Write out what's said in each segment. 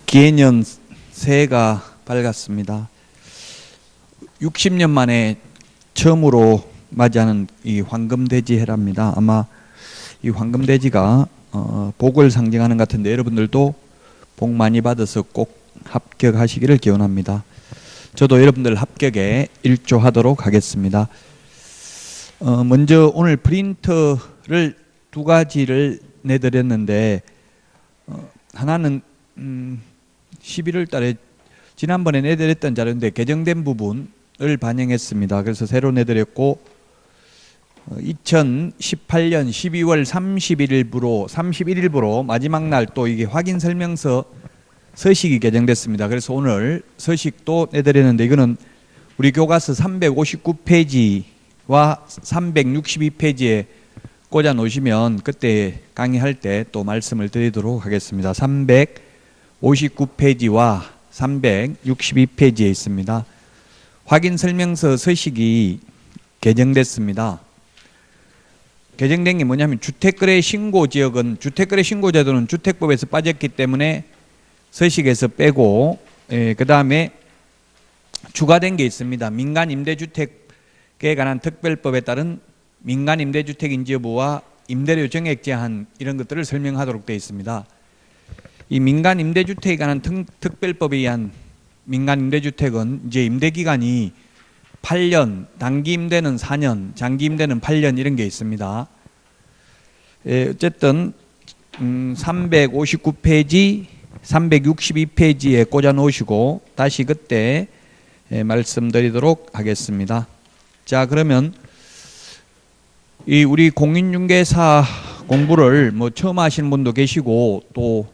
기해년 새해가 밝았습니다. 60년 만에 처음으로 맞이하는 이 황금돼지 해랍니다. 아마 이 황금돼지가 복을 상징하는 것 같은데 여러분들도 복 많이 받아서 꼭 합격하시기를 기원합니다. 저도 여러분들 합격에 일조하도록 하겠습니다. 먼저 오늘 프린터를 두 가지를 내드렸는데 하나는 11월 달에 지난번에 내드렸던 자료인데 개정된 부분을 반영했습니다. 그래서 새로 내드렸고 2018년 12월 31일부로 마지막 날 또 이게 확인 설명서 서식이 개정됐습니다. 그래서 오늘 서식도 내드렸는데 이거는 우리 교과서 359페이지와 362페이지에 꽂아 놓으시면 그때 강의할 때 또 말씀을 드리도록 하겠습니다. 359페이지와 362페이지에 있습니다. 확인 설명서 서식이 개정됐습니다. 개정된 게 뭐냐면 주택거래 신고 지역은 주택거래 신고 제도는 주택법에서 빠졌기 때문에 서식에서 빼고 그 다음에 추가된 게 있습니다. 민간임대주택에 관한 특별법에 따른 민간임대주택 인지 여부와 임대료 정액 제한 이런 것들을 설명하도록 되어 있습니다. 이 민간임대주택에 관한 특별법에 의한 민간임대주택은 이제 임대기간이 8년, 단기임대는 4년, 장기임대는 8년 이런 게 있습니다. 어쨌든 359페이지, 362페이지에 꽂아 놓으시고 다시 그때 말씀드리도록 하겠습니다. 자, 그러면 이 우리 공인중개사 공부를 뭐 처음 하시는 분도 계시고 또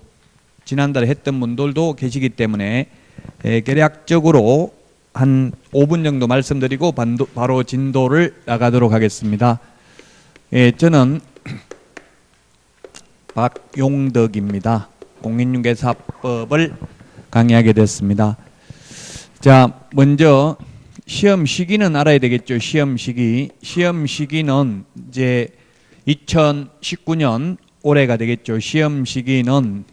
지난달에 했던 분들도 계시기 때문에 개략적으로 한 5분 정도 말씀드리고 바로 진도를 나가도록 하겠습니다. 저는 박용덕입니다. 공인중개사법을 강의하게 됐습니다. 자, 먼저 시험 시기는 알아야 되겠죠. 시험 시기는 이제 2019년 올해가 되겠죠. 시험 시기는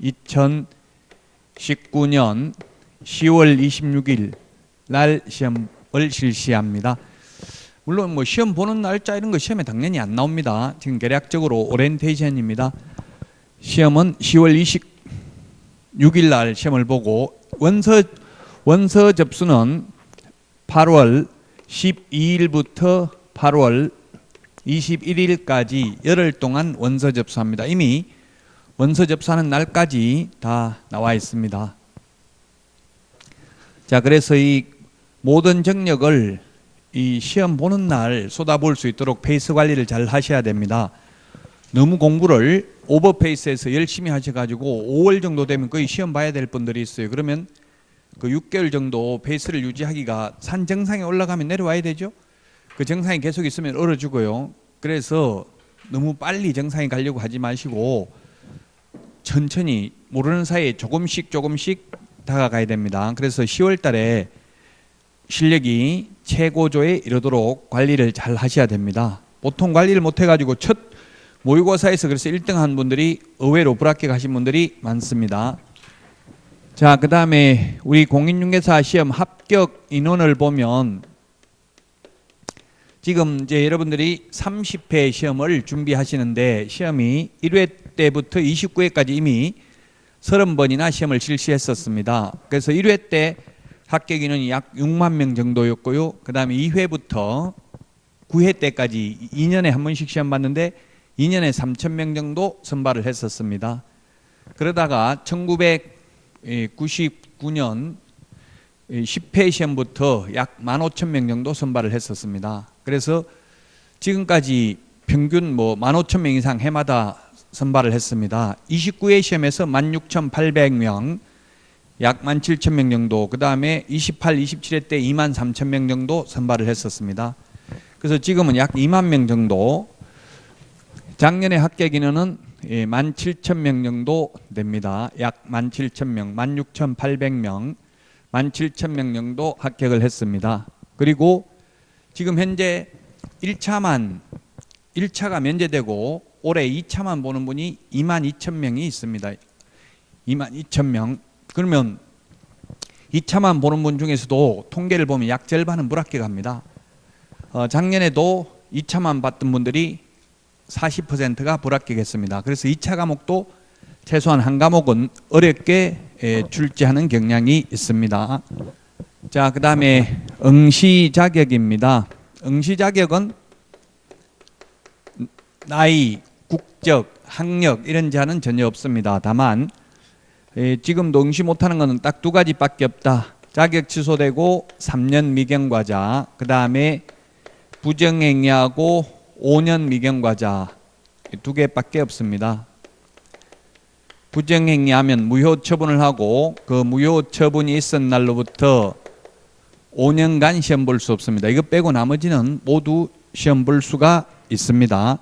2019년 10월 26일 날 시험을 실시합니다. 물론 뭐 시험 보는 날짜 이런 거 시험에 당연히 안 나옵니다. 지금 개략적으로 오리엔테이션입니다. 시험은 10월 26일 날 시험을 보고 원서 접수는 8월 12일부터 8월 21일까지 열흘 동안 원서 접수합니다. 이미 원서 접수하는 날까지 다 나와 있습니다. 자, 그래서 이 모든 정력을 이 시험 보는 날 쏟아부을 수 있도록 페이스 관리를 잘 하셔야 됩니다. 너무 공부를 오버페이스해서 열심히 하셔가지고 5월 정도 되면 거의 시험 봐야 될 분들이 있어요. 그러면 그 6개월 정도 페이스를 유지하기가 산 정상에 올라가면 내려와야 되죠. 그 정상이 계속 있으면 얼어 죽어요. 그래서 너무 빨리 정상에 가려고 하지 마시고 천천히 모르는 사이에 조금씩 다가가야 됩니다. 그래서 10월 달에 실력이 최고조에 이르도록 관리를 잘 하셔야 됩니다. 보통 관리를 못 해가지고 첫 모의고사에서 그래서 1등 한 분들이 의외로 불합격하신 분들이 많습니다. 자, 그 다음에 우리 공인중개사 시험 합격 인원을 보면 지금 이제 여러분들이 30회 시험을 준비하시는데 시험이 1회 때부터 29회까지 이미 30번이나 시험을 실시했었습니다. 그래서 1회 때 합격 인원이 약 6만 명 정도였고요. 그 다음에 2회부터 9회 때까지 2년에 한 번씩 시험 봤는데 2년에 3,000명 정도 선발을 했었습니다. 그러다가 1999년 10회 시험부터 약 15,000명 정도 선발을 했었습니다. 그래서 지금까지 평균 뭐 15,000명 이상 해마다 선발을 했습니다. 29회 시험에서 16,800명, 약 17,000명 정도, 그 다음에 28, 27회 때 23,000명 정도 선발을 했었습니다. 그래서 지금은 약 2만 명 정도, 작년에 합격 인원은 17,000명 정도 됩니다. 약 17,000명, 16,800명, 17,000명 정도 합격을 했습니다. 그리고 지금 현재 1차가 면제되고 올해 2차만 보는 분이 22,000명이 있습니다. 22,000명. 그러면 2차만 보는 분 중에서도 통계를 보면 약 절반은 불합격합니다. 작년에도 2차만 봤던 분들이 40%가 불합격했습니다. 그래서 2차 과목도 최소한 한 과목은 어렵게 출제하는 경향이 있습니다. 자, 그 다음에 응시 자격입니다. 응시 자격은 나이, 국적, 학력 이런 제한은 전혀 없습니다. 다만 지금도 응시 못하는 것은 딱 두 가지밖에 없다. 자격 취소되고 3년 미경과자, 그 다음에 부정행위하고 5년 미경과자 두 개밖에 없습니다. 부정행위하면 무효 처분을 하고 그 무효 처분이 있은 날로부터 5년간 시험 볼 수 없습니다. 이거 빼고 나머지는 모두 시험 볼 수가 있습니다.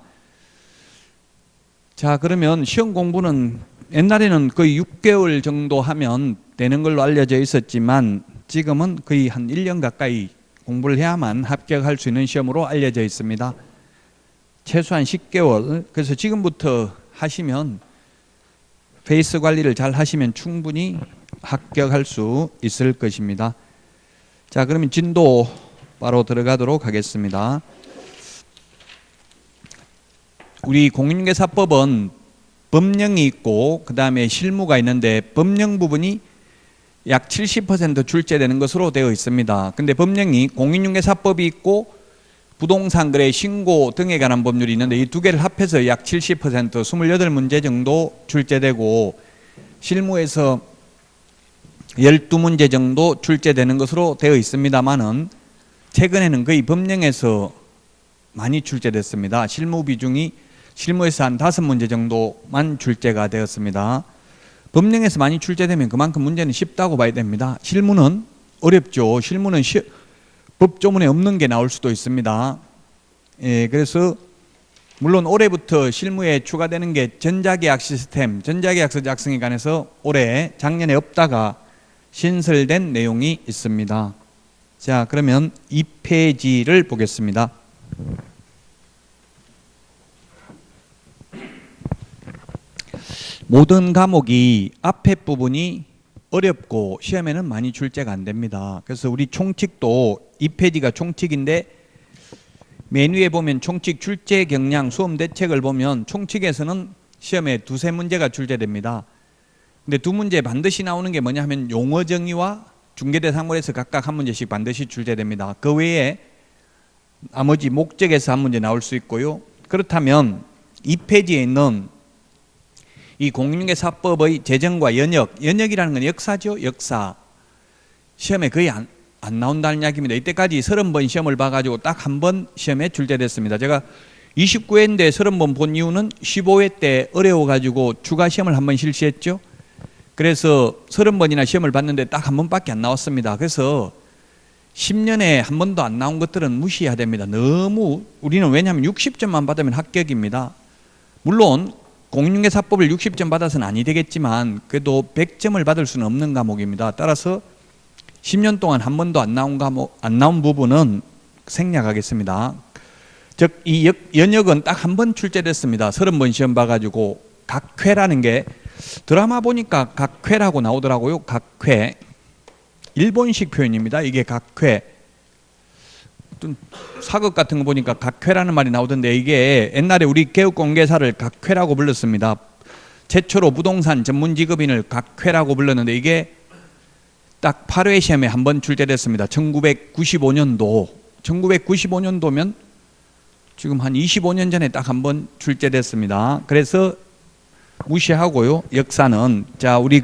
자, 그러면 시험 공부는 옛날에는 거의 6개월 정도 하면 되는 걸로 알려져 있었지만 지금은 거의 한 1년 가까이 공부를 해야만 합격할 수 있는 시험으로 알려져 있습니다. 최소한 10개월. 그래서 지금부터 하시면 페이스 관리를 잘 하시면 충분히 합격할 수 있을 것입니다. 자, 그러면 진도 바로 들어가도록 하겠습니다. 우리 공인중개사법은 법령이 있고 그 다음에 실무가 있는데 법령 부분이 약 70% 출제되는 것으로 되어 있습니다. 근데 법령이 공인중개사법이 있고 부동산 거래 신고 등에 관한 법률이 있는데 이 두 개를 합해서 약 70%, 28문제 정도 출제되고 실무에서 12문제 정도 출제되는 것으로 되어 있습니다만은 최근에는 거의 법령에서 많이 출제됐습니다. 실무 비중이 실무에서 한 5문제 정도만 출제가 되었습니다. 법령에서 많이 출제되면 그만큼 문제는 쉽다고 봐야 됩니다. 실무는 어렵죠. 실무는 법조문에 없는 게 나올 수도 있습니다. 그래서 물론 올해부터 실무에 추가되는 게 전자계약 시스템, 전자계약서 작성에 관해서 올해 작년에 없다가 신설된 내용이 있습니다. 자, 그러면 2페이지를 보겠습니다. 모든 과목이 앞에 부분이 어렵고 시험에는 많이 출제가 안 됩니다. 그래서 우리 총칙도 2페이지가 총칙인데 맨 위에 보면 총칙 출제 경량 수험 대책을 보면 총칙에서는 시험에 두세 문제가 출제됩니다. 근데 두 문제 반드시 나오는 게 뭐냐 하면 용어 정의와 중개대상물에서 각각 한 문제씩 반드시 출제됩니다. 그 외에 나머지 목적에서 한 문제 나올 수 있고요. 그렇다면 2페이지에 있는 이 공인중개사법의 제정과 연역이라는 건 역사죠. 역사. 시험에 거의 안 나온다는 이야기입니다. 이때까지 30번 시험을 봐가지고 딱 한 번 시험에 출제됐습니다. 제가 29회인데 30번 본 이유는 15회 때 어려워가지고 추가 시험을 한 번 실시했죠. 그래서 30번이나 시험을 봤는데 딱 한 번밖에 안 나왔습니다. 그래서 10년에 한 번도 안 나온 것들은 무시해야 됩니다. 너무 우리는 왜냐하면 60점만 받으면 합격입니다. 물론 공인중개사법을 60점 받아서는 아니 되겠지만 그래도 100점을 받을 수는 없는 과목입니다. 따라서 10년 동안 한 번도 안 나온 부분은 생략하겠습니다. 즉 이 연역은 딱 한 번 출제됐습니다. 30번 시험 봐가지고 각회라는 게 드라마 보니까 각회라고 나오더라고요. 각회. 일본식 표현입니다. 이게 각회. 사극 같은 거 보니까 각회라는 말이 나오던데 이게 옛날에 우리 개업공개사를 각회라고 불렀습니다. 최초로 부동산 전문 직업인을 각회라고 불렀는데 이게 딱 8회 시험에 한 번 출제됐습니다. 1995년도면 지금 한 25년 전에 딱 한 번 출제됐습니다. 그래서 무시하고요. 역사는 자 우리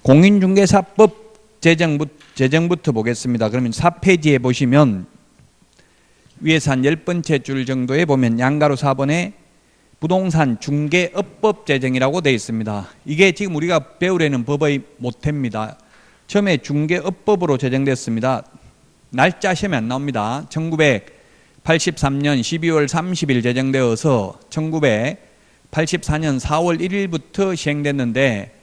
공인중개사법 제정부터 보겠습니다. 그러면 4페이지에 보시면 위에서 한 10번째 줄 정도에 보면 양가로 4번에 부동산 중개업법 제정이라고 되어 있습니다. 이게 지금 우리가 배우려는 법의 모태입니다. 처음에 중개업법으로 제정됐습니다. 날짜 시험에 안 나옵니다. 1983년 12월 30일 제정되어서 1984년 4월 1일부터 시행됐는데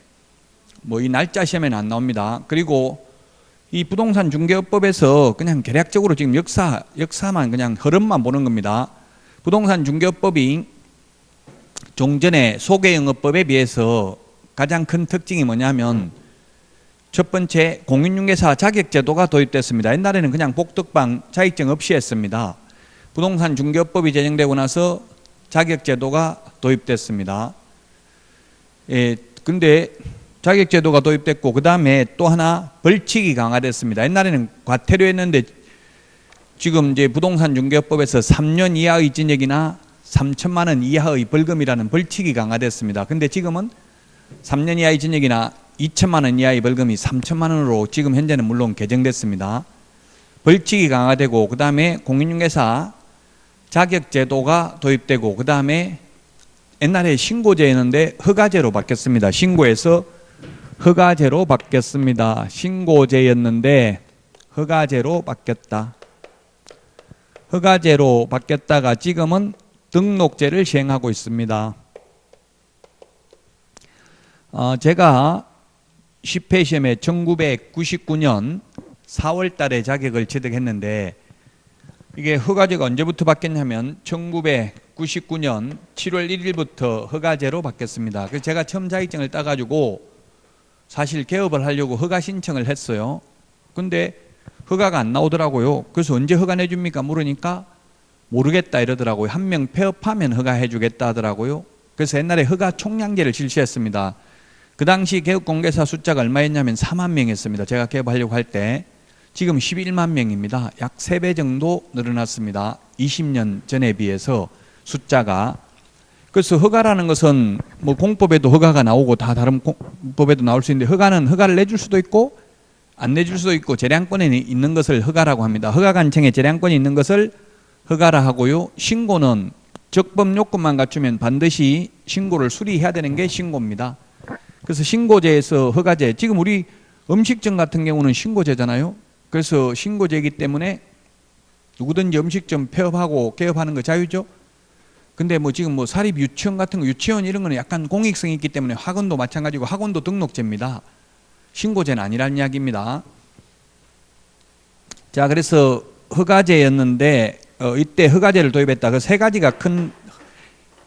뭐 이 날짜 시험에는 안 나옵니다. 그리고 이 부동산 중개업법에서 그냥 개략적으로 지금 역사만 그냥 흐름만 보는 겁니다. 부동산 중개업법이 종전의 소개영업법에 비해서 가장 큰 특징이 뭐냐면 첫 번째, 공인중개사 자격제도가 도입됐습니다. 옛날에는 그냥 복덕방 자격증 없이 했습니다. 부동산 중개업법이 제정되고 나서 자격제도가 도입됐습니다. 근데 자격제도가 도입됐고 그 다음에 또 하나 벌칙이 강화됐습니다. 옛날에는 과태료였는데 지금 이제 부동산 중개업법에서 3년 이하의 징역이나 3천만 원 이하의 벌금이라는 벌칙이 강화됐습니다. 근데 지금은 3년 이하의 징역이나 2천만 원 이하의 벌금이 3천만 원으로 지금 현재는 물론 개정됐습니다. 벌칙이 강화되고 그 다음에 공인중개사 자격제도가 도입되고 그 다음에 옛날에 신고제였는데 허가제로 바뀌었습니다. 신고에서 허가제로 바뀌었습니다. 신고제였는데 허가제로 바뀌었다. 허가제로 바뀌었다가 지금은 등록제를 시행하고 있습니다. 제가 10회 시험에 1999년 4월 달에 자격을 취득했는데 이게 허가제가 언제부터 바뀌었냐면 1999년 7월 1일부터 허가제로 바뀌었습니다. 그래서 제가 처음 자격증을 따가지고 사실 개업을 하려고 허가 신청을 했어요. 근데 허가가 안 나오더라고요. 그래서 언제 허가 내줍니까? 물으니까 모르겠다 이러더라고요. 한 명 폐업하면 허가해 주겠다 하더라고요. 그래서 옛날에 허가 총량제를 실시했습니다. 그 당시 개업공개사 숫자가 얼마였냐면 4만 명이었습니다. 제가 개업하려고 할 때. 지금 11만 명입니다. 약 3배 정도 늘어났습니다. 20년 전에 비해서 숫자가. 그래서 허가라는 것은 뭐 공법에도 허가가 나오고 다 다른 법에도 나올 수 있는데 허가를 내줄 수도 있고 안 내줄 수도 있고 재량권에 있는 것을 허가라고 합니다. 허가관청에 재량권이 있는 것을 허가라 하고요. 신고는 적법 요건만 갖추면 반드시 신고를 수리해야 되는 게 신고입니다. 그래서 신고제에서 허가제, 지금 우리 음식점 같은 경우는 신고제잖아요. 그래서 신고제이기 때문에 누구든지 음식점 폐업하고 개업하는 거 자유죠. 근데 뭐 지금 뭐 사립 유치원 같은 거, 유치원 이런 거는 약간 공익성이 있기 때문에 학원도 마찬가지고 학원도 등록제입니다. 신고제는 아니라는 이야기입니다. 자, 그래서 허가제였는데 이때 허가제를 도입했다. 그 세 가지가 큰,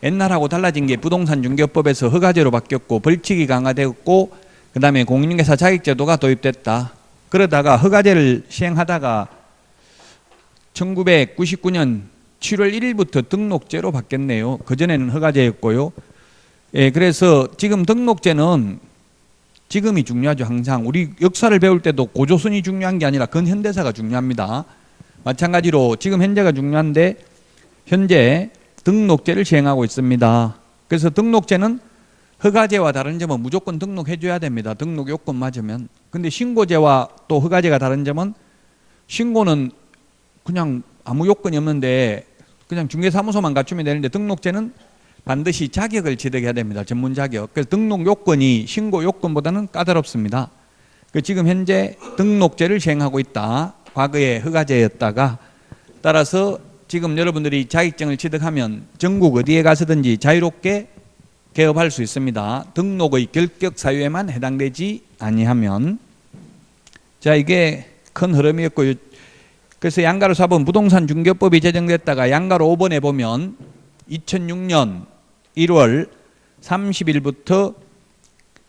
옛날하고 달라진 게 부동산 중개업법에서 허가제로 바뀌었고 벌칙이 강화되었고 그 다음에 공인중개사 자격제도가 도입됐다. 그러다가 허가제를 시행하다가 1999년 7월 1일부터 등록제로 바뀌었네요. 그전에는 허가제였고요. 예, 그래서 지금 등록제는 지금이 중요하죠. 항상 우리 역사를 배울 때도 고조선이 중요한 게 아니라 근현대사가 중요합니다. 마찬가지로 지금 현재가 중요한데 현재 등록제를 시행하고 있습니다. 그래서 등록제는 허가제와 다른 점은 무조건 등록해 줘야 됩니다. 등록 요건 맞으면. 근데 신고제와 또 허가제가 다른 점은 신고는 그냥 아무 요건이 없는데 그냥 중개사무소만 갖추면 되는데 등록제는 반드시 자격을 취득해야 됩니다. 전문 자격. 그래서 등록 요건이 신고 요건보다는 까다롭습니다. 지금 현재 등록제를 시행하고 있다. 과거에 허가제였다가 따라서 지금 여러분들이 자격증을 취득하면 전국 어디에 가서든지 자유롭게 개업할 수 있습니다. 등록의 결격 사유에만 해당되지 아니하면. 자, 이게 큰 흐름이었고요. 그래서 양가로 4번 부동산 중개법이 제정됐다가 양가로 5번에 보면 2006년 1월 30일부터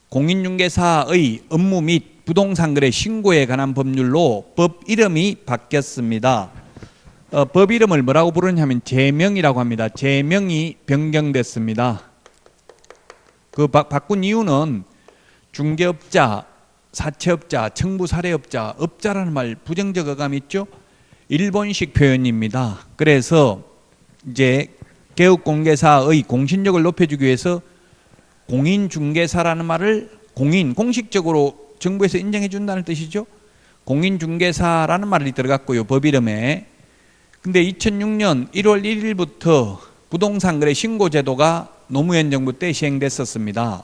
공인중개사의 업무 및 부동산거래 신고에 관한 법률로 법 이름이 바뀌었습니다. 법 이름을 뭐라고 부르냐면 제명이라고 합니다. 제명이 변경됐습니다. 그 바꾼 이유는 중개업자, 사채업자, 청부사례업자, 업자라는 말 부정적 어감이 있죠. 일본식 표현입니다. 그래서 이제 개업공개사의 공신력을 높여주기 위해서 공인중개사라는 말을 공식적으로 정부에서 인정해 준다는 뜻이죠. 공인중개사라는 말이 들어갔고요. 법 이름에. 근데 2006년 1월 1일부터 부동산거래 신고제도가 노무현 정부 때 시행됐었습니다.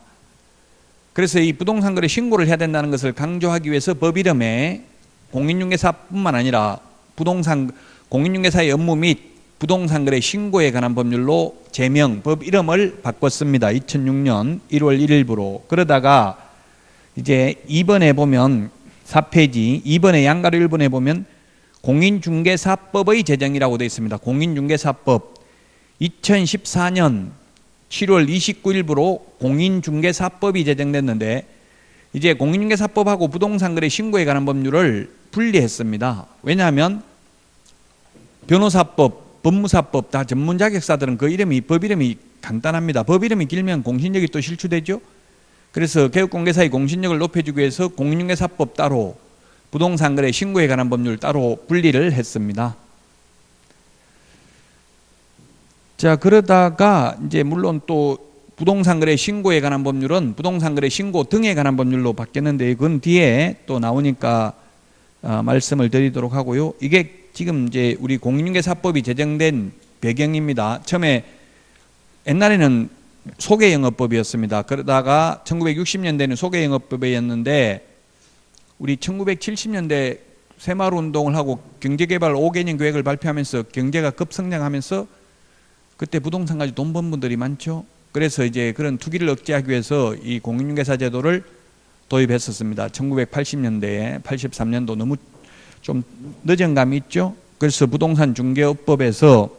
그래서 이 부동산거래 신고를 해야 된다는 것을 강조하기 위해서 법 이름에 공인중개사뿐만 아니라 공인중개사의 업무 및 부동산거래 신고에 관한 법률로 제명, 법 이름을 바꿨습니다. 2006년 1월 1일부로. 그러다가 이제 2번에 보면 4페이지 2번에 양가로 1번에 보면 공인중개사법의 제정이라고 되어 있습니다. 공인중개사법 2014년 7월 29일부로 공인중개사법이 제정됐는데 이제 공인중개사법하고 부동산거래 신고에 관한 법률을 분리했습니다. 왜냐하면 변호사법, 법무사법 다 전문 자격사들은 그 이름이 법 이름이 간단합니다. 법 이름이 길면 공신력이 또 실추되죠. 그래서 개업공개사의 공신력을 높여주기 위해서 공인중개사법 따로 부동산거래 신고에 관한 법률 따로 분리를 했습니다. 자, 그러다가 이제 물론 또 부동산거래 신고에 관한 법률은 부동산거래 신고 등에 관한 법률로 바뀌었는데 그건 뒤에 또 나오니까 말씀을 드리도록 하고요. 이게 지금 이제 우리 공인중개사법이 제정된 배경입니다. 처음에 옛날에는 소개영업법이었습니다. 그러다가 1960년대는 소개영업법이었는데 우리 1970년대 새마을운동을 하고 경제개발 5개년 계획을 발표하면서 경제가 급성장하면서 그때 부동산 가지고 돈 번 분들이 많죠. 그래서 이제 그런 투기를 억제하기 위해서 이 공인중개사 제도를 도입했었습니다. 1980년대에 83년도 너무 좀 늦은 감이 있죠. 그래서 부동산 중개업법에서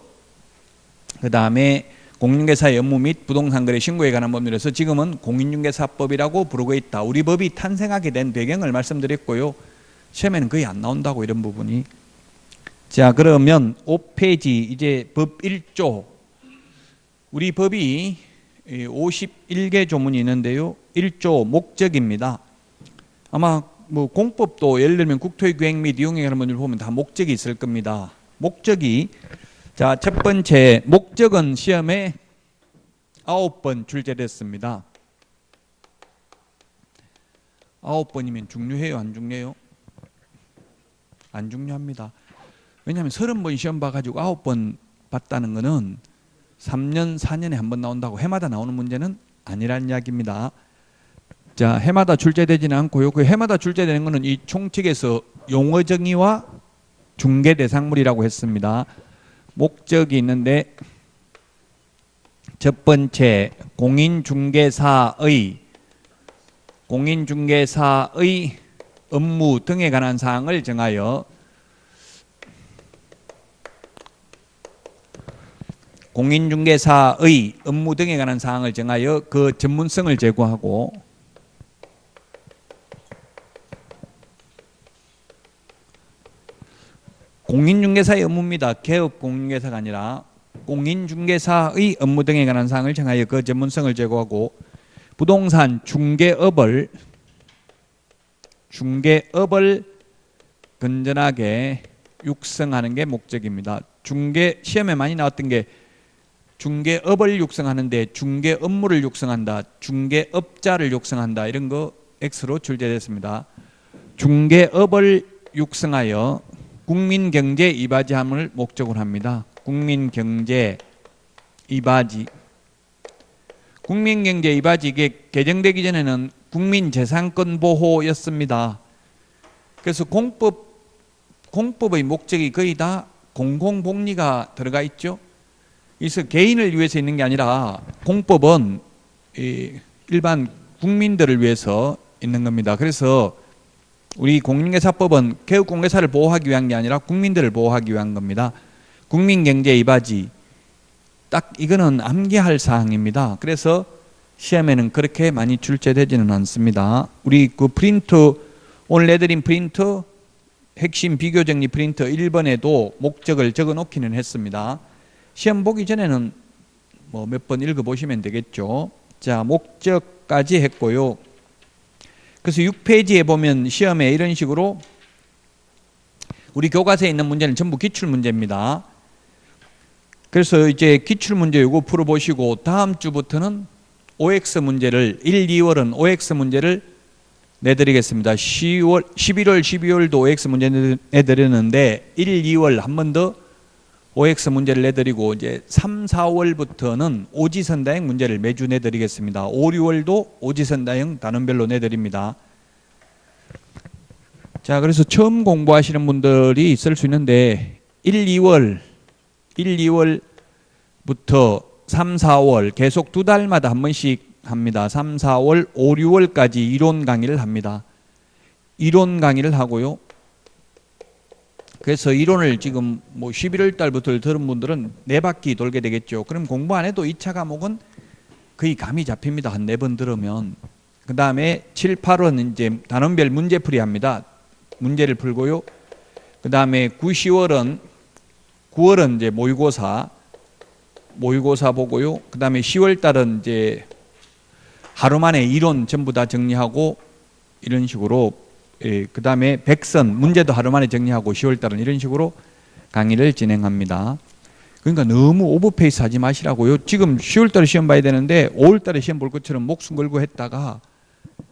그 다음에 공인중개사의 업무 및 부동산거래 신고에 관한 법률에서 지금은 공인중개사법이라고 부르고 있다. 우리 법이 탄생하게 된 배경을 말씀드렸고요. 시험에는 거의 안 나온다고 이런 부분이. 자, 그러면 5페이지 이제 법 1조. 우리 법이 51개 조문이 있는데요. 1조 목적입니다. 아마 뭐 공법도 예를 들면 국토의 계획 및 이용에 관한 법률 보면 다 목적이 있을 겁니다. 목적이 자, 첫 번째 목적은 시험에 9번 출제됐습니다. 9번이면 중요해요, 안 중요해요? 안 중요합니다. 왜냐하면 30번 시험 봐가지고 9번 봤다는 거는 3년, 4년에 한 번 나온다고 해마다 나오는 문제는 아니라는 이야기입니다. 자, 해마다 출제되지는 않고요. 그 해마다 출제되는 거는 이 총칙에서 용어 정의와 중개 대상물이라고 했습니다. 목적이 있는데 첫 번째 공인중개사의 업무 등에 관한 사항을 정하여 공인중개사의 업무 등에 관한 사항을 정하여 그 전문성을 제고하고 공인중개사의 업무입니다. 개업 공인중개사가 아니라 공인중개사의 업무 등에 관한 사항을 정하여 그 전문성을 제고하고 부동산 중개업을 건전하게 육성하는 게 목적입니다. 중개 시험에 많이 나왔던 게 중개업을 육성하는데 중개 업무를 육성한다, 중개업자를 육성한다 이런 거 X로 출제됐습니다. 중개업을 육성하여 국민경제 이바지함을 목적으로 합니다. 국민경제 이바지. 국민경제 이바지 이게 개정되기 전에는 국민재산권 보호였습니다. 그래서 공법의 목적이 거의 다 공공복리가 들어가 있죠. 그래서 개인을 위해서 있는 게 아니라 공법은 일반 국민들을 위해서 있는 겁니다. 그래서 우리 공인중개사법은 개업공개사를 보호하기 위한 게 아니라 국민들을 보호하기 위한 겁니다. 국민경제 이바지 딱 이거는 암기할 사항입니다. 그래서 시험에는 그렇게 많이 출제되지는 않습니다. 우리 그 프린트 오늘 내드린 프린트 핵심 비교정리 프린트 1번에도 목적을 적어 놓기는 했습니다. 시험 보기 전에는 뭐 몇 번 읽어보시면 되겠죠. 자, 목적까지 했고요. 그래서 6페이지에 보면 시험에 이런 식으로 우리 교과서에 있는 문제는 전부 기출문제입니다. 그래서 이제 기출문제 요거 풀어보시고 다음 주부터는 OX 문제를 1, 2월은 OX 문제를 내드리겠습니다. 11월, 12월도 OX 문제 내드렸는데 1, 2월 한 번 더 OX 문제를 내드리고 이제 3, 4월부터는 오지선다형 문제를 매주 내드리겠습니다. 5, 6월도 오지선다형 단원별로 내드립니다. 자, 그래서 처음 공부하시는 분들이 있을 수 있는데 1, 2월부터 3, 4월 계속 두 달마다 한 번씩 합니다. 3, 4월, 5, 6월까지 이론 강의를 합니다. 이론 강의를 하고요. 그래서 이론을 지금 뭐 11월 달부터 들은 분들은 4바퀴 돌게 되겠죠. 그럼 공부 안 해도 2차 과목은 거의 감이 잡힙니다. 한 4번 들으면. 그 다음에 7, 8은 이제 단원별 문제풀이 합니다. 문제를 풀고요. 그 다음에 9, 10월은 9월은 이제 모의고사 보고요. 그 다음에 10월 달은 이제 하루 만에 이론 전부 다 정리하고 이런 식으로, 그 다음에 백선 문제도 하루 만에 정리하고 10월 달은 이런 식으로 강의를 진행합니다. 그러니까 너무 오버페이스 하지 마시라고요. 지금 10월 달에 시험 봐야 되는데 5월 달에 시험 볼 것처럼 목숨 걸고 했다가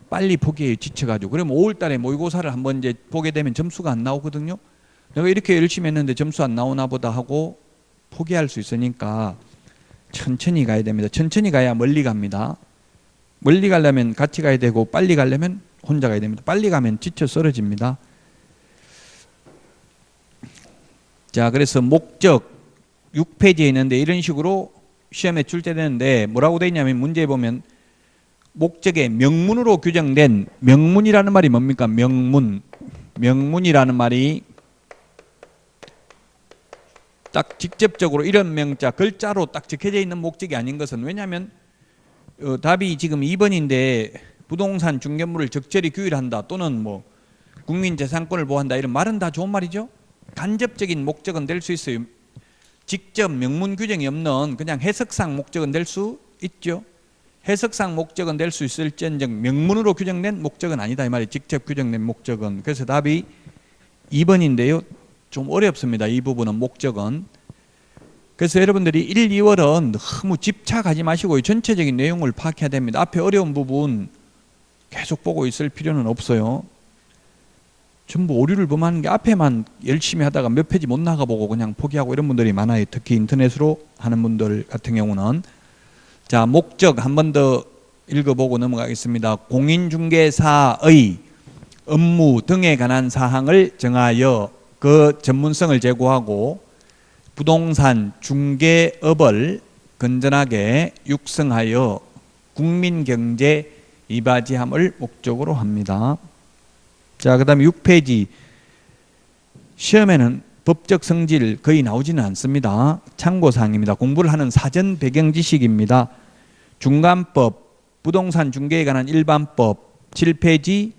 빨리 포기해요. 지쳐가지고. 그러면 5월 달에 모의고사를 한번 이제 보게 되면 점수가 안 나오거든요. 내가 이렇게 열심히 했는데 점수 안 나오나 보다 하고 포기할 수 있으니까 천천히 가야 됩니다. 천천히 가야 멀리 갑니다. 멀리 가려면 같이 가야 되고 빨리 가려면 혼자 가야 됩니다. 빨리 가면 지쳐 쓰러집니다. 자, 그래서 목적 6페이지에 있는데 이런 식으로 시험에 출제되는데 뭐라고 되어 있냐면 문제에 보면 목적의 명문으로 규정된, 명문이라는 말이 뭡니까? 명문이라는 말이 딱 직접적으로 이런 명자 글자로 딱 적혀져 있는 목적이 아닌 것은, 왜냐하면 답이 지금 2번인데 부동산 중개물을 적절히 규율한다 또는 뭐 국민재산권을 보호한다 이런 말은 다 좋은 말이죠. 간접적인 목적은 될 수 있어요. 직접 명문 규정이 없는 그냥 해석상 목적은 될 수 있죠. 해석상 목적은 될 수 있을지언정 명문으로 규정된 목적은 아니다 이 말이, 직접 규정된 목적은. 그래서 답이 2번인데요. 좀 어렵습니다. 이 부분은 목적은. 그래서 여러분들이 1, 2월은 너무 집착하지 마시고 전체적인 내용을 파악해야 됩니다. 앞에 어려운 부분 계속 보고 있을 필요는 없어요. 전부 오류를 범하는 게 앞에만 열심히 하다가 몇 페이지 못 나가보고 그냥 포기하고 이런 분들이 많아요. 특히 인터넷으로 하는 분들 같은 경우는. 자, 목적 한 번 더 읽어보고 넘어가겠습니다. 공인중개사의 업무 등에 관한 사항을 정하여 그 전문성을 제고하고 부동산 중개업을 건전하게 육성하여 국민경제 이바지함을 목적으로 합니다. 자, 그 다음에 6페이지. 시험에는 법적 성질 거의 나오지는 않습니다. 참고사항입니다. 공부를 하는 사전 배경 지식입니다. 중간법, 부동산 중개에 관한 일반법, 7페이지,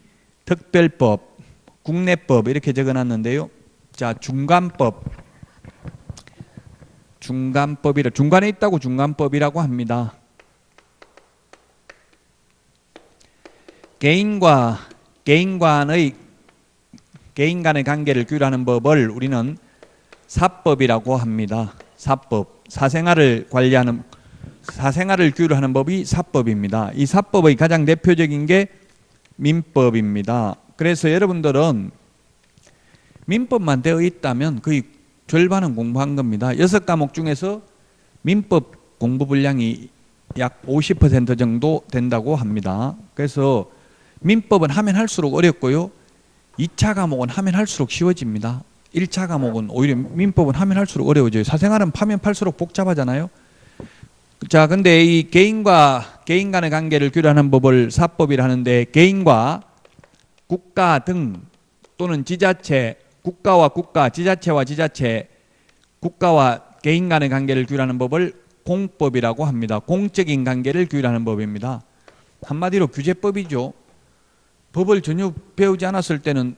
특별법, 국내법 이렇게 적어놨는데요. 자, 중간법이라 중간에 있다고 중간법이라고 합니다. 개인 간의 관계를 규율하는 법을 우리는 사법이라고 합니다. 사법. 사생활을 규율하는 법이 사법입니다. 이 사법의 가장 대표적인 게 민법입니다. 그래서 여러분들은 민법만 되어 있다면 거의 절반은 공부한 겁니다. 6과목 중에서 민법 공부 분량이 약 50% 정도 된다고 합니다. 그래서 민법은 하면 할수록 어렵고요. 2차 과목은 하면 할수록 쉬워집니다. 1차 과목은 오히려 민법은 하면 할수록 어려워져요. 사생활은 파면 팔수록 복잡하잖아요. 자, 근데 이 개인 간의 관계를 규율하는 법을 사법이라 하는데, 개인과 국가 등 또는 지자체, 국가와 국가, 지자체와 지자체, 국가와 개인 간의 관계를 규율하는 법을 공법이라고 합니다. 공적인 관계를 규율하는 법입니다. 한마디로 규제법이죠. 법을 전혀 배우지 않았을 때는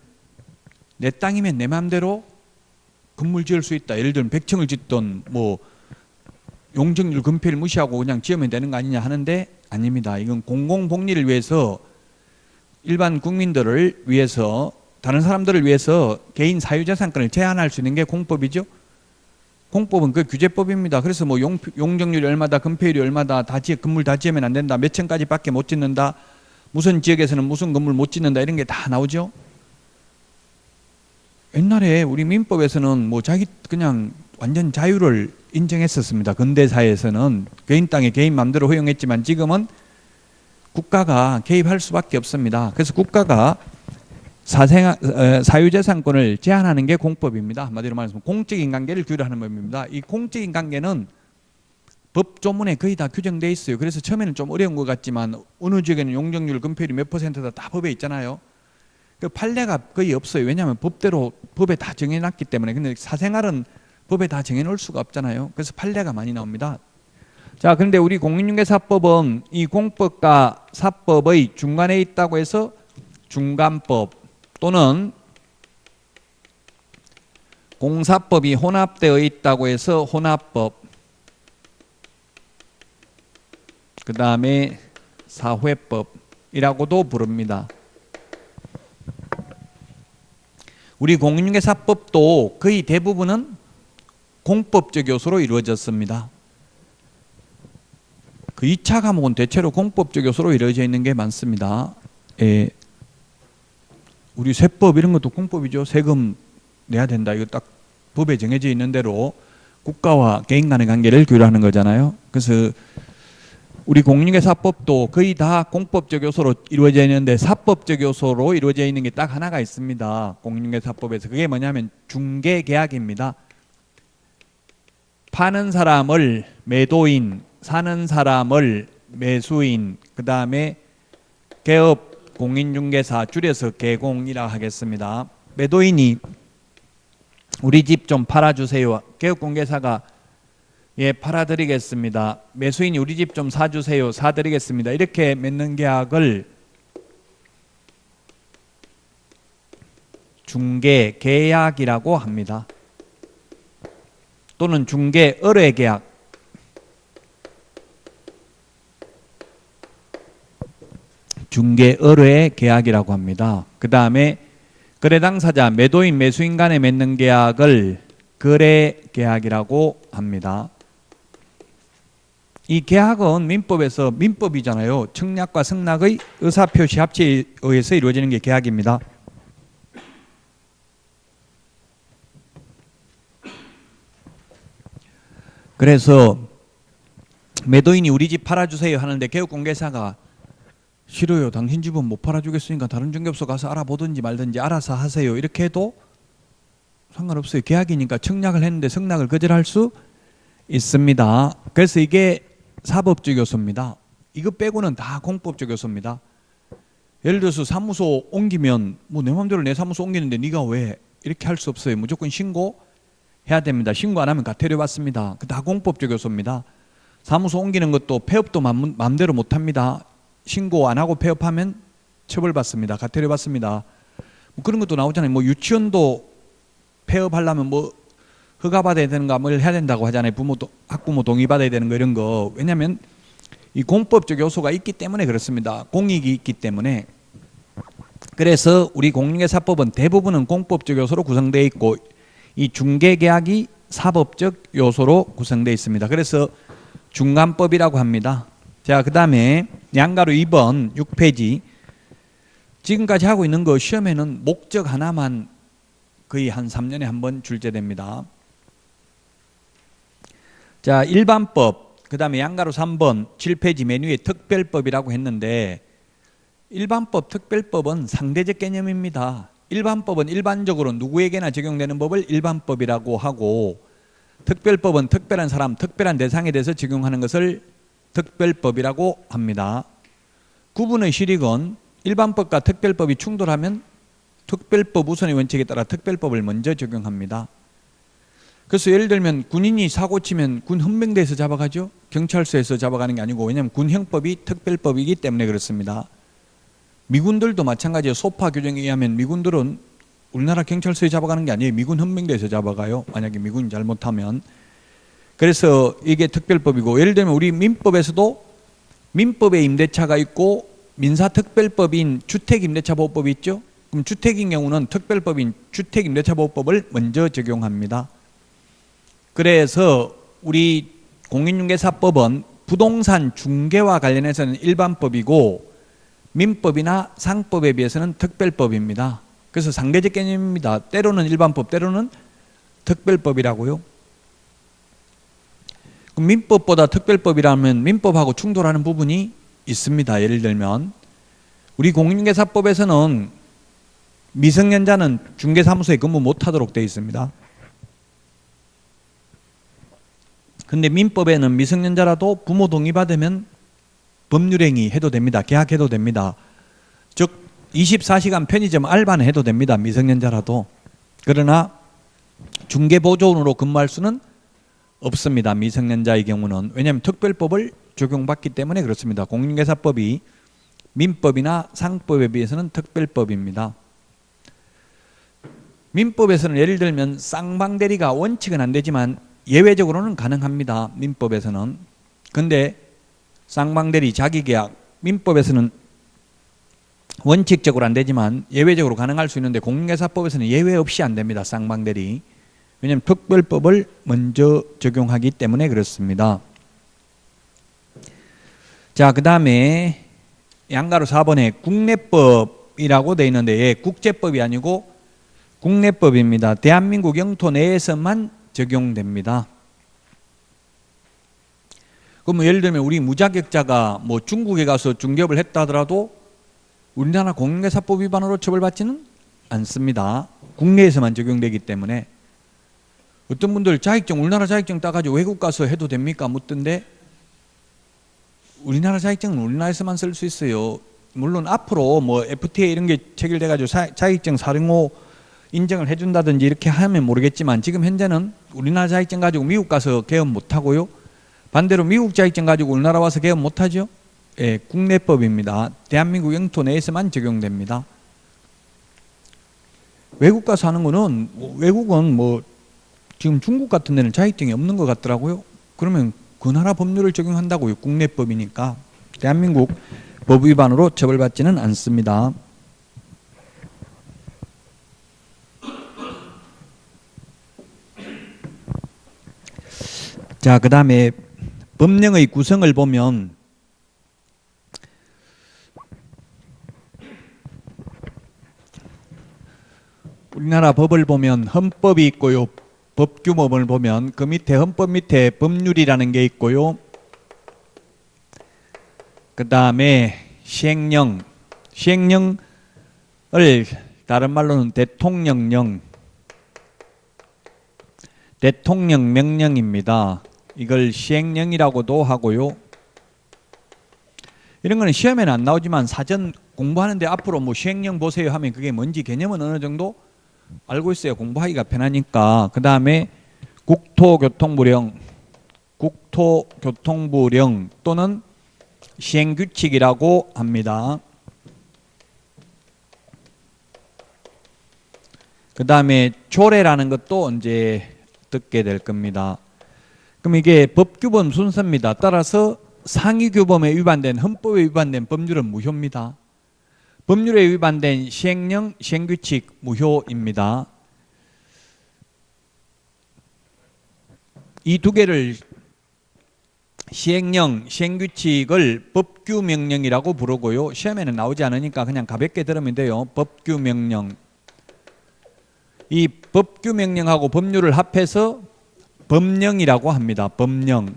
내 땅이면 내 마음대로 건물 지을 수 있다. 예를 들면 100층을 짓던 뭐 용적률 금폐를 무시하고 그냥 지으면 되는 거 아니냐 하는데 아닙니다. 이건 공공복리를 위해서, 일반 국민들을 위해서, 다른 사람들을 위해서 개인 사유재산권을 제한할 수 있는 게 공법이죠. 공법은 그 규제법입니다. 그래서 뭐 용적률이 얼마다, 금폐율이 얼마다, 건물 다 지으면 안 된다, 몇 층까지밖에 못 짓는다, 무슨 지역에서는 무슨 건물 못 짓는다, 이런 게 다 나오죠. 옛날에 우리 민법에서는 뭐 자기 그냥 완전 자유를 인정했었습니다. 근대사회에서는 개인 땅에 개인 마음대로 허용했지만 지금은 국가가 개입할 수밖에 없습니다. 그래서 국가가 사유재산권을 제한하는 게 공법입니다. 한마디로 말해서 공적인 관계를 규율하는 법입니다. 이 공적인 관계는 법조문에 거의 다 규정되어 있어요. 그래서 처음에는 좀 어려운 것 같지만 어느 지역에는 용적률 금폐율이 몇 %다 다 법에 있잖아요. 그 판례가 거의 없어요. 왜냐하면 법대로 법에 다 정해놨기 때문에. 근데 사생활은 법에 다 정해놓을 수가 없잖아요. 그래서 판례가 많이 나옵니다. 자, 그런데 우리 공인중개사법은 이 공법과 사법의 중간에 있다고 해서 중간법 또는 공사법이 혼합되어 있다고 해서 혼합법, 그 다음에 사회법이라고도 부릅니다. 우리 공인중개사법도 거의 대부분은 공법적 요소로 이루어졌습니다. 그 2차 과목은 대체로 공법적 요소로 이루어져 있는 게 많습니다. 우리 세법 이런 것도 공법이죠. 세금 내야 된다. 이거 딱 법에 정해져 있는 대로 국가와 개인 간의 관계를 규율하는 거잖아요. 그래서 우리 공인중개사법도 거의 다 공법적 요소로 이루어져 있는데 사법적 요소로 이루어져 있는 게 딱 하나가 있습니다. 공인중개사법에서. 그게 뭐냐면 중개계약입니다. 파는 사람을 매도인, 사는 사람을 매수인, 그 다음에 개업 공인중개사, 줄여서 개공이라 하겠습니다. 매도인이 우리 집 좀 팔아주세요. 개업공개사가 예, 팔아드리겠습니다. 매수인이 우리 집 좀 사주세요. 사드리겠습니다. 이렇게 맺는 계약을 중개계약이라고 합니다. 또는 중개의뢰계약, 중개의뢰계약이라고 합니다. 그 다음에 거래 당사자, 매도인, 매수인 간에 맺는 계약을 거래계약이라고 합니다. 이 계약은 민법에서 민법이잖아요. 청약과 승낙의 의사표시 합치에 의해서 이루어지는 게 계약입니다. 그래서 매도인이 우리 집 팔아주세요 하는데 개업공개사가 싫어요. 당신 집은 못 팔아주겠으니까 다른 중개업소 가서 알아보든지 말든지 알아서 하세요. 이렇게 해도 상관없어요. 계약이니까 청약을 했는데 승낙을 거절할 수 있습니다. 그래서 이게 사법적 요소입니다. 이거 빼고는 다 공법적 요소입니다. 예를 들어서 사무소 옮기면 뭐 내 마음대로 내 사무소 옮기는데 네가 왜 이렇게 할 수 없어요. 무조건 신고해야 됩니다. 신고 안 하면 과태료 받습니다. 그 다 공법적 요소입니다. 사무소 옮기는 것도 폐업도 마음대로 못합니다. 신고 안 하고 폐업하면 처벌받습니다. 과태료 받습니다. 뭐 그런 것도 나오잖아요. 뭐 유치원도 폐업하려면 뭐 허가받아야 되는가 뭘 해야 된다고 하잖아요. 학부모 동의받아야 되는 거 이런 거. 왜냐하면 이 공법적 요소가 있기 때문에 그렇습니다. 공익이 있기 때문에. 그래서 우리 공인중개사법은 대부분은 공법적 요소로 구성되어 있고 이 중개계약이 사법적 요소로 구성되어 있습니다. 그래서 중간법이라고 합니다. 자, 그 다음에 양가로 2번 6페이지. 지금까지 하고 있는 거 시험에는 목적 하나만 거의 한 3년에 한 번 출제됩니다. 자, 일반법, 그 다음에 양가로 3번 7페이지 맨 위에 특별법이라고 했는데 일반법, 특별법은 상대적 개념입니다. 일반법은 일반적으로 누구에게나 적용되는 법을 일반법이라고 하고 특별법은 특별한 사람, 특별한 대상에 대해서 적용하는 것을 특별법이라고 합니다. 구분의 실익은 일반법과 특별법이 충돌하면 특별법 우선의 원칙에 따라 특별법을 먼저 적용합니다. 그래서 예를 들면 군인이 사고 치면 군 헌병대에서 잡아가죠. 경찰서에서 잡아가는 게 아니고 왜냐하면 군형법이 특별법이기 때문에 그렇습니다. 미군들도 마찬가지예요. 소파 규정에 의하면 미군들은 우리나라 경찰서에 잡아가는 게 아니에요. 미군 헌병대에서 잡아가요. 만약에 미군이 잘못하면. 그래서 이게 특별법이고 예를 들면 우리 민법에서도 민법에 임대차가 있고 민사특별법인 주택임대차보호법이 있죠. 그럼 주택인 경우는 특별법인 주택임대차보호법을 먼저 적용합니다. 그래서 우리 공인중개사법은 부동산 중개와 관련해서는 일반법이고 민법이나 상법에 비해서는 특별법입니다. 그래서 상대적 개념입니다. 때로는 일반법, 때로는 특별법이라고요. 그럼 민법보다 특별법이라면 민법하고 충돌하는 부분이 있습니다. 예를 들면 우리 공인중개사법에서는 미성년자는 중개사무소에 근무 못하도록 되어 있습니다. 근데 민법에는 미성년자라도 부모 동의 받으면 법률행위 해도 됩니다. 계약해도 됩니다. 즉 24시간 편의점 알바는 해도 됩니다. 미성년자라도. 그러나 중개보조원으로 근무할 수는 없습니다. 미성년자의 경우는. 왜냐하면 특별법을 적용받기 때문에 그렇습니다. 공인중개사법이 민법이나 상법에 비해서는 특별법입니다. 민법에서는 예를 들면 쌍방대리가 원칙은 안 되지만 예외적으로는 가능합니다. 민법에서는. 근데 쌍방대리, 자기계약, 민법에서는 원칙적으로 안 되지만 예외적으로 가능할 수 있는데 공인중개사법에서는 예외 없이 안 됩니다. 쌍방대리. 왜냐하면 특별법을 먼저 적용하기 때문에 그렇습니다. 자, 그 다음에 양가로 4번에 국내법이라고 되어 있는데 예, 국제법이 아니고 국내법입니다. 대한민국 영토 내에서만 적용됩니다. 그럼 예를 들면 우리 무자격자가 뭐 중국에 가서 중개업을 했다 하더라도 우리나라 공인중개사법 위반으로 처벌받지는 않습니다. 국내에서만 적용되기 때문에. 어떤 분들 자격증, 우리나라 자격증 따가지고 외국 가서 해도 됩니까? 묻던데 우리나라 자격증은 우리나라에서만 쓸 수 있어요. 물론 앞으로 뭐 FTA 이런 게 체결돼가지고 자격증 사령호 인정을 해준다든지 이렇게 하면 모르겠지만 지금 현재는 우리나라 자격증 가지고 미국 가서 개업 못하고요. 반대로 미국 자격증 가지고 우리나라 와서 개업 못하죠. 예, 국내법입니다. 대한민국 영토 내에서만 적용됩니다. 외국 가서 하는 거는 외국은 뭐 지금 중국 같은 데는 자격증이 없는 것 같더라고요. 그러면 그 나라 법률을 적용한다고요. 국내법이니까. 대한민국 법 위반으로 처벌받지는 않습니다. 자, 그 다음에 법령의 구성을 보면 우리나라 법을 보면 헌법이 있고요. 법규법을 보면 그 밑에 헌법 밑에 법률이라는 게 있고요. 그 다음에 시행령, 시행령을 다른 말로는 대통령령, 대통령 명령입니다. 이걸 시행령이라고도 하고요. 이런 거는 시험에는 안 나오지만 사전 공부하는데 앞으로 뭐 시행령 보세요 하면 그게 뭔지 개념은 어느 정도 알고 있어요. 공부하기가 편하니까. 그 다음에 국토교통부령, 국토교통부령 또는 시행규칙이라고 합니다. 그 다음에 조례라는 것도 언제 듣게 될 겁니다. 그럼 이게 법규범 순서입니다. 따라서 상위규범에 위반된, 헌법에 위반된 법률은 무효입니다. 법률에 위반된 시행령, 시행규칙 무효입니다. 이 두 개를 시행령, 시행규칙을 법규명령이라고 부르고요. 시험에는 나오지 않으니까 그냥 가볍게 들으면 돼요. 법규명령. 이 법규명령하고 법률을 합해서 법령이라고 합니다. 법령.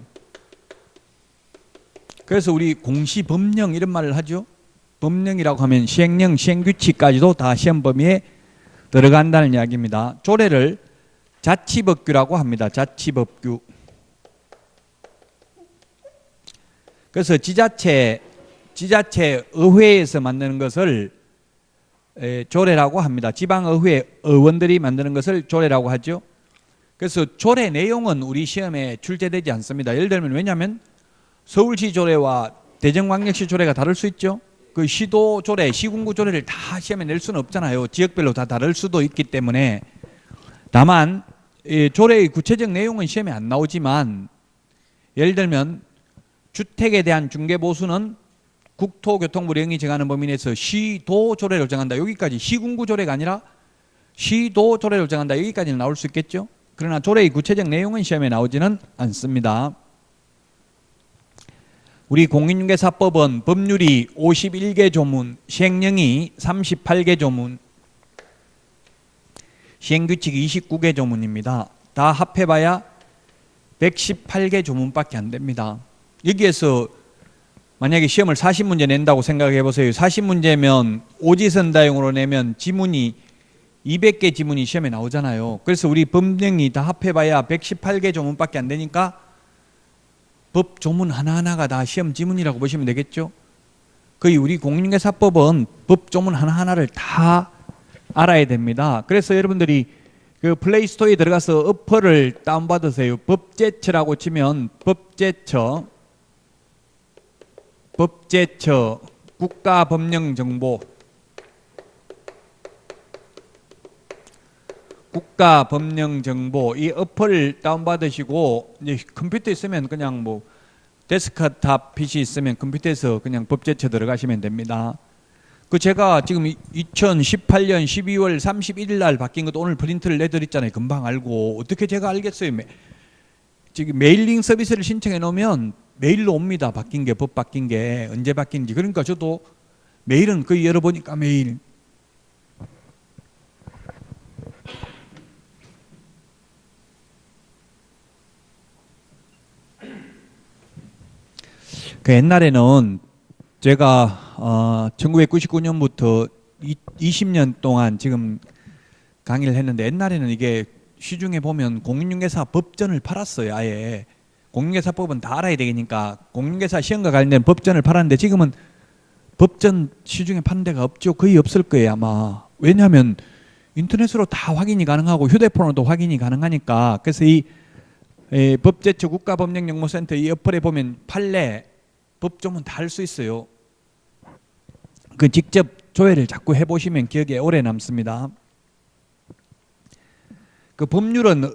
그래서 우리 공시법령 이런 말을 하죠. 법령이라고 하면 시행령, 시행규칙까지도 다 시험 범위에 들어간다는 이야기입니다. 조례를 자치법규라고 합니다. 자치법규. 그래서 지자체 의회에서 만드는 것을 조례라고 합니다. 지방의회 의원들이 만드는 것을 조례라고 하죠. 그래서 조례 내용은 우리 시험에 출제되지 않습니다. 예를 들면 왜냐하면 서울시 조례와 대전광역시 조례가 다를 수 있죠. 그 시도 조례, 시군구 조례를 다 시험에 낼 수는 없잖아요. 지역별로 다 다를 수도 있기 때문에. 다만 조례의 구체적 내용은 시험에 안 나오지만 예를 들면 주택에 대한 중개보수는 국토교통부령이 정하는 범위 내에서 시도 조례를 정한다. 여기까지 시군구 조례가 아니라 시도 조례를 정한다. 여기까지는 나올 수 있겠죠. 그러나 조례의 구체적 내용은 시험에 나오지는 않습니다. 우리 공인중개사법은 법률이 51개 조문, 시행령이 38개 조문, 시행규칙이 29개 조문입니다. 다 합해봐야 118개 조문밖에 안 됩니다. 여기에서 만약에 시험을 40문제 낸다고 생각해 보세요. 40문제면 오지선다용으로 내면 지문이 200개 지문이 시험에 나오잖아요. 그래서 우리 법령이 다 합해봐야 118개 조문밖에 안 되니까 법 조문 하나하나가 다 시험 지문이라고 보시면 되겠죠. 거의 우리 공인중개사법은 법 조문 하나하나를 다 알아야 됩니다. 그래서 여러분들이 그 플레이스토어에 들어가서 어플을 다운받으세요. 법제처라고 치면 법제처 국가법령정보 이 어플을 다운받으시고 이제 컴퓨터 있으면 그냥 뭐 데스크탑 PC 있으면 컴퓨터에서 그냥 법제처 들어가시면 됩니다. 그 제가 지금 2018년 12월 31일 날 바뀐 것도 오늘 프린트를 내드렸잖아요. 금방 알고. 어떻게 제가 알겠어요? 지금 메일링 서비스를 신청해 놓으면 메일로 옵니다. 바뀐 게, 법 바뀐 게 언제 바뀐지. 그러니까 저도 메일은 거의 열어보니까 메일. 그 옛날에는 제가 1999년부터 20년 동안 지금 강의를 했는데, 옛날에는 이게 시중에 보면 공인중개사 법전을 팔았어요. 아예 공인중개사법은 다 알아야 되니까 공인중개사 시험과 관련된 법전을 팔았는데, 지금은 법전 시중에 파는 데가 없죠. 거의 없을 거예요 아마. 왜냐하면 인터넷으로 다 확인이 가능하고 휴대폰으로도 확인이 가능하니까. 그래서 이 법제처 국가법령정보센터 이 어플에 보면 판례 법조문 다 할 수 있어요. 그 직접 조회를 자꾸 해보시면 기억에 오래 남습니다. 그 법률은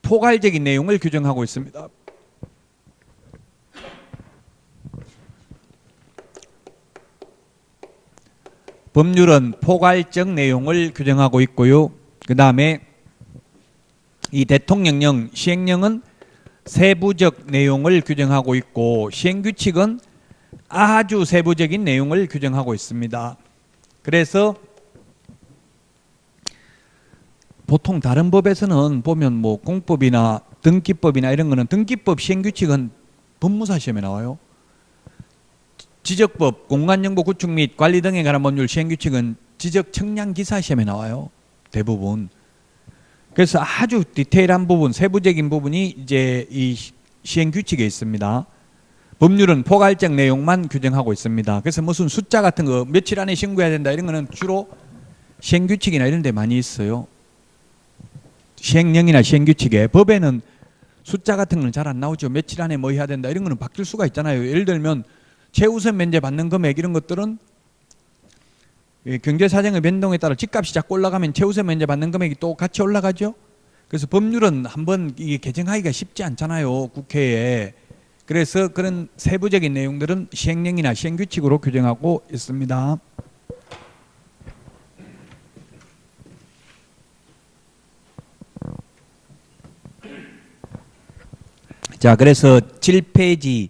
포괄적인 내용을 규정하고 있습니다. 법률은 포괄적 내용을 규정하고 있고요. 그 다음에 이 대통령령, 시행령은 세부적 내용을 규정하고 있고, 시행규칙은 아주 세부적인 내용을 규정하고 있습니다. 그래서 보통 다른 법에서는 보면 뭐 공법이나 등기법이나 이런 거는 등기법 시행규칙은 법무사 시험에 나와요. 지적법, 공간정보 구축 및 관리 등에 관한 법률 시행규칙은 지적청량기사 시험에 나와요. 대부분. 그래서 아주 디테일한 부분, 세부적인 부분이 이제 이 시행규칙에 있습니다. 법률은 포괄적 내용만 규정하고 있습니다. 그래서 무슨 숫자 같은 거 며칠 안에 신고해야 된다 이런 거는 주로 시행규칙이나 이런 데 많이 있어요. 시행령이나 시행규칙에. 법에는 숫자 같은 건 잘 안 나오죠. 며칠 안에 뭐 해야 된다 이런 거는 바뀔 수가 있잖아요. 예를 들면 최우선 면제 받는 금액 이런 것들은 경제사정의 변동에 따라 집값이 자꾸 올라가면 최우선 면제 받는 금액이 또 같이 올라가죠. 그래서 법률은 한번 이게 개정하기가 쉽지 않잖아요, 국회에. 그래서 그런 세부적인 내용들은 시행령이나 시행규칙으로 규정하고 있습니다. 자, 그래서 7페이지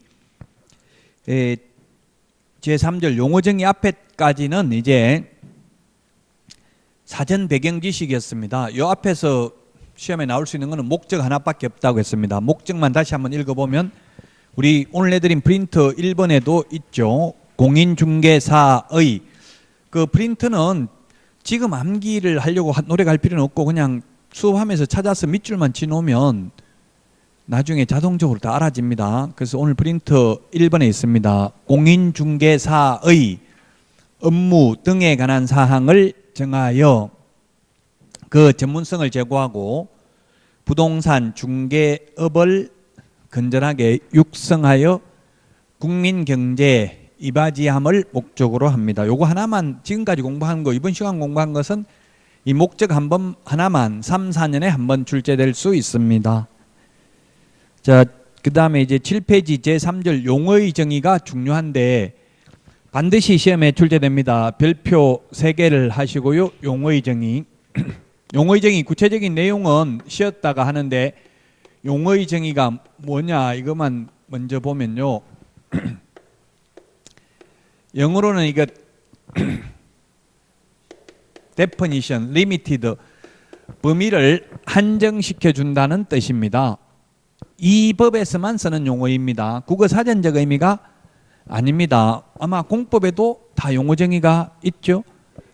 제3절 용어정의 앞에까지는 이제 사전 배경 지식이었습니다. 이 앞에서 시험에 나올 수 있는 것은 목적 하나밖에 없다고 했습니다. 목적만 다시 한번 읽어보면 우리 오늘 내드린 프린트 1번에도 있죠. 공인중개사의 그 프린트는 지금 암기를 하려고 노력할 필요는 없고 그냥 수업하면서 찾아서 밑줄만 치놓으면 나중에 자동적으로 다 알아집니다. 그래서 오늘 프린트 1번에 있습니다. 공인중개사의 업무 등에 관한 사항을 정하여 그 전문성을 제고하고 부동산 중개업을 건전하게 육성하여 국민경제에 이바지함을 목적으로 합니다. 요거 하나만 지금까지 공부한 거, 이번 시간 공부한 것은 이 목적 하나만 3, 4년에 한 번 출제될 수 있습니다. 자, 그 다음에 이제 7페이지 제3절 용어의 정의가 중요한데 반드시 시험에 출제됩니다. 별표 3개를 하시고요. 용어의 정의. 용어의 정의 구체적인 내용은 쉬었다가 하는데 용어의 정의가 뭐냐 이것만 먼저 보면요. 영어로는 이거 definition, limited, 범위를 한정시켜 준다는 뜻입니다. 이 법에서만 쓰는 용어입니다. 국어 사전적 의미가 아닙니다. 아마 공법에도 다 용어 정의가 있죠.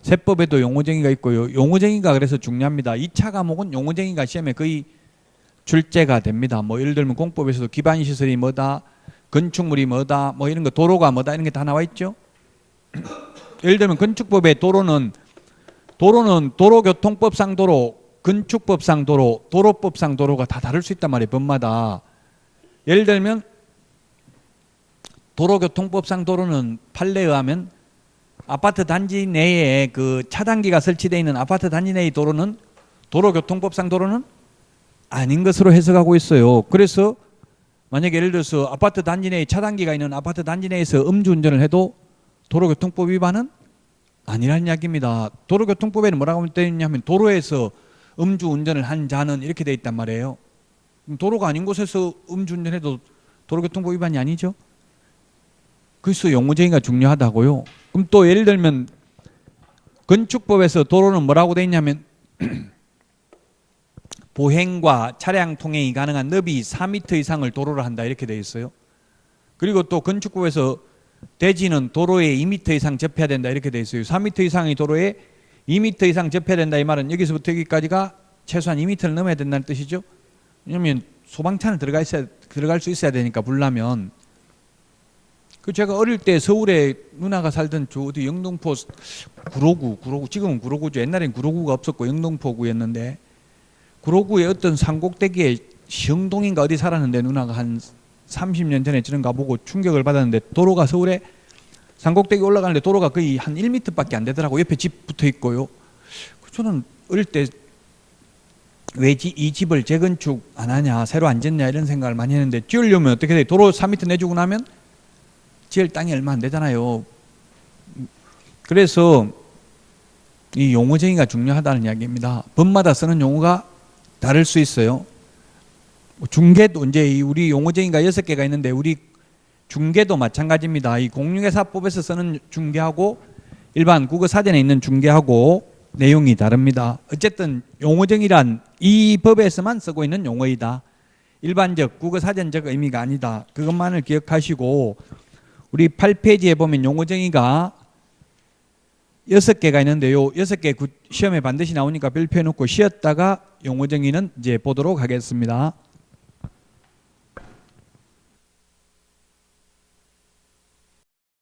세법에도 용어 정의가 있고요. 용어 정의가 그래서 중요합니다. 2차 과목은 용어 정의가 시험에 거의 출제가 됩니다. 뭐 예를 들면 공법에서도 기반 시설이 뭐다, 건축물이 뭐다, 뭐 이런 거 도로가 뭐다 이런 게 다 나와 있죠. 예를 들면 건축법의 도로는 도로교통법상 도로, 건축법상 도로, 도로법상 도로가 다 다를 수 있단 말이에요. 법마다. 예를 들면 도로교통법상 도로는 판례에 의하면 아파트 단지 내에 그 차단기가 설치되어 있는 아파트 단지 내의 도로는 도로교통법상 도로는 아닌 것으로 해석하고 있어요. 그래서 만약에 예를 들어서 아파트 단지 내에 차단기가 있는 아파트 단지 내에서 음주운전을 해도 도로교통법 위반은 아니라는 이야기입니다. 도로교통법에는 뭐라고 되어 있냐면 도로에서 음주운전을 한 자는 이렇게 되어 있단 말이에요. 도로가 아닌 곳에서 음주운전해도 도로교통법 위반이 아니죠. 그래서 용어정의가 중요하다고요. 그럼 또 예를 들면 건축법에서 도로는 뭐라고 되어 있냐면 보행과 차량 통행이 가능한 너비 4m 이상을 도로로 한다 이렇게 되어 있어요. 그리고 또 건축법에서 대지는 도로에 2m 이상 접해야 된다 이렇게 되어 있어요. 4m 이상의 도로에 2m 이상 접해야 된다 이 말은 여기서부터 여기까지가 최소한 2m를 넘어야 된다는 뜻이죠. 왜냐하면 소방차는 들어갈 수 있어야 되니까 불나면. 그 제가 어릴 때 서울에 누나가 살던 저 어디 영등포 구로구 지금은 구로구죠. 옛날엔 구로구가 없었고 영등포구였는데 구로구의 어떤 산꼭대기에 시흥동인가 어디 살았는데 누나가 한 30년 전에 저는 가보고 충격을 받았는데 도로가 서울에 산꼭대기 올라가는데 도로가 거의 한 1m밖에 안 되더라고. 옆에 집 붙어 있고요. 저는 어릴 때 왜 이 집을 재건축 안 하냐 새로 안 짓냐 이런 생각을 많이 했는데 지으려면 어떻게 돼? 도로 3m 내주고 나면 지을 땅이 얼마 안 되잖아요. 그래서 이 용어 정의가 중요하다는 이야기입니다. 법마다 쓰는 용어가 다를 수 있어요. 중개도 이제 우리 용어 정의가 6개가 있는데 우리 중개도 마찬가지입니다. 이 공유회사법에서 쓰는 중개하고 일반 국어사전에 있는 중개하고 내용이 다릅니다. 어쨌든 용어 정의란 이 법에서만 쓰고 있는 용어이다. 일반적 국어사전적 의미가 아니다. 그것만을 기억하시고 우리 8페이지에 보면 용어 정의가 6개가 있는데요. 6개 시험에 반드시 나오니까 별표해 놓고 쉬었다가 용어 정의는 이제 보도록 하겠습니다.